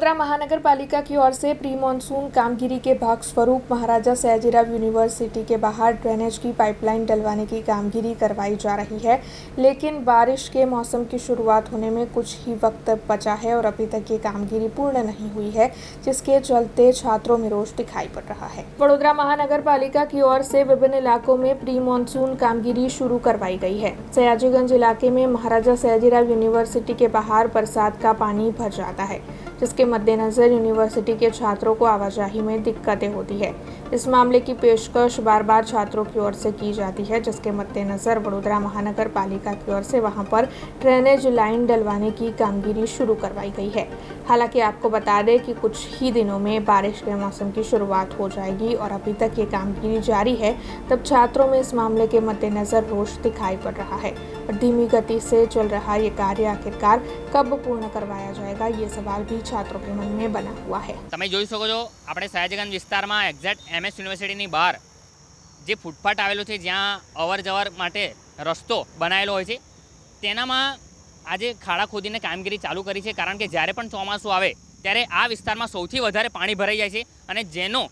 वडोदरा महानगर पालिका की ओर से प्री मानसून कामगिरी के भाग स्वरूप महाराजा सयाजीराव यूनिवर्सिटी के बाहर ड्रेनेज की पाइपलाइन डलवाने की कामगिरी करवाई जा रही है, लेकिन बारिश के मौसम की शुरुआत होने में कुछ ही वक्त बचा है और अभी तक ये कामगिरी पूर्ण नहीं हुई है, जिसके चलते छात्रों में रोष दिखाई पड़ रहा है। वडोदरा महानगर पालिका की ओर से विभिन्न इलाकों में प्री मानसून कामगिरी शुरू करवाई गई है। सयाजीगंज इलाके में महाराजा सयाजीराव यूनिवर्सिटी के बाहर बरसात का पानी भर जाता है, जिसके मद्देनजर यूनिवर्सिटी के छात्रों को आवाजाही में दिक्कतें होती है। इस मामले की पेशकश बार बार छात्रों की ओर से की जाती है, जिसके मद्देनजर वडोदरा महानगर पालिका की ओर से वहां पर ड्रेनेज लाइन डलवाने की कामगिरी शुरू करवाई गई है। हालांकि आपको बता दें कि कुछ ही दिनों में बारिश के मौसम की शुरुआत हो जाएगी और अभी तक ये कामगिरी जारी है, तब छात्रों में इस मामले के मद्देनजर रोष दिखाई पड़ रहा है और धीमी गति से चल रहा ये कार्य आखिरकार कब पूर्ण करवाया जाएगा, ये सवाल भी छात्रों के मन में बना हुआ है। તમે જોઈ શકો છો આપણે સયાજીગંજ વિસ્તારમાં એક્ઝેક્ટ એમએસ યુનિવર્સિટીની બહાર જે ફૂટપાથ આવેલો છે, જ્યાં અવર જવર માટે રસ્તો બનાવેલો હોય છે, તેનામાં આજે ખાડા ખોદીને કામગીરી ચાલુ કરી છે। કારણ કે જ્યારે પણ ચોમાસું આવે ત્યારે આ વિસ્તારમાં સૌથી વધારે પાણી ભરાઈ જાય છે અને જેનો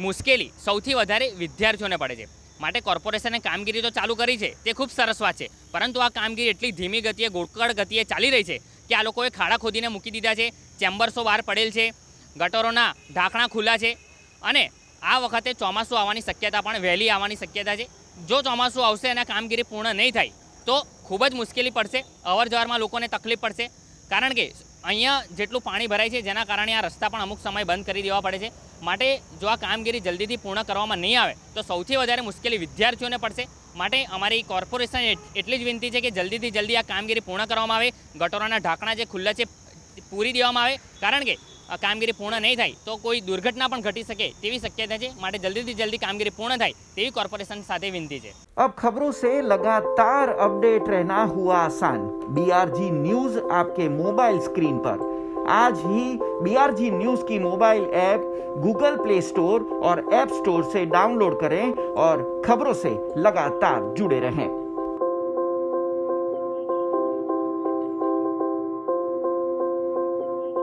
મુશ્કેલી સૌથી વધારે વિદ્યાર્થીઓને પડે છે। માટે કોર્પોરેશને કામગીરી તો ચાલુ કરી છે, તે ખૂબ સરસ વાત છે, પરંતુ આ કામગીરી એટલી ધીમી ગતિએ ગોળકળ ગતિએ ચાલી રહી છે કે આ લોકોએ ખાડા ખોદીને મૂકી દીધા છે, ચેમ્બર્સો બહાર પડેલ છે, ગટરોના ઢાંકણા ખુલ્લા છે અને આ વખતે ચોમાસું આવવાની શક્યતા પણ વહેલી આવવાની શક્યતા છે। જો ચોમાસું આવશે અને કામગીરી પૂર્ણ નહીં થાય તો ખૂબ જ મુશ્કેલી પડશે, અવર જવરમાં લોકોને તકલીફ પડશે। કારણ કે અહીંયા જેટલું પાણી ભરાય છે, જેના કારણે આ રસ્તા પણ અમુક સમય બંધ કરી દેવા પડે છે। માટે જો આ કામગીરી જલ્દીથી પૂર્ણ કરવામાં નહીં આવે તો સૌથી વધારે મુશ્કેલી વિદ્યાર્થીઓને પડશે। માટે અમારી કોર્પોરેશન એટલી જ વિનંતી છે કે જલ્દીથી જલ્દી આ કામગીરી પૂર્ણ કરવામાં આવે, ગટરોના ઢાંકણા જે ખુલ્લા છે પૂરી દેવામાં આવે। કારણ કે આ કામગીરી પૂર્ણ નહીં થાય તો કોઈ દુર્ઘટના પણ ઘટી શકે તેવી શક્યતા છે। માટે જલ્દીથી જલ્દી કામગીરી પૂર્ણ થાય તેવી કોર્પોરેશન સાથે વિનંતી છે। अब खबरों से लगातार अपडेट रहना हुआ आसान। BRG न्यूज आपके मोबाइल स्क्रीन पर आज ही BRG न्यूज की mobile app Google play store और ऐप स्टोर से डाउनलोड करें और खबरों से लगातार जुड़े रहें।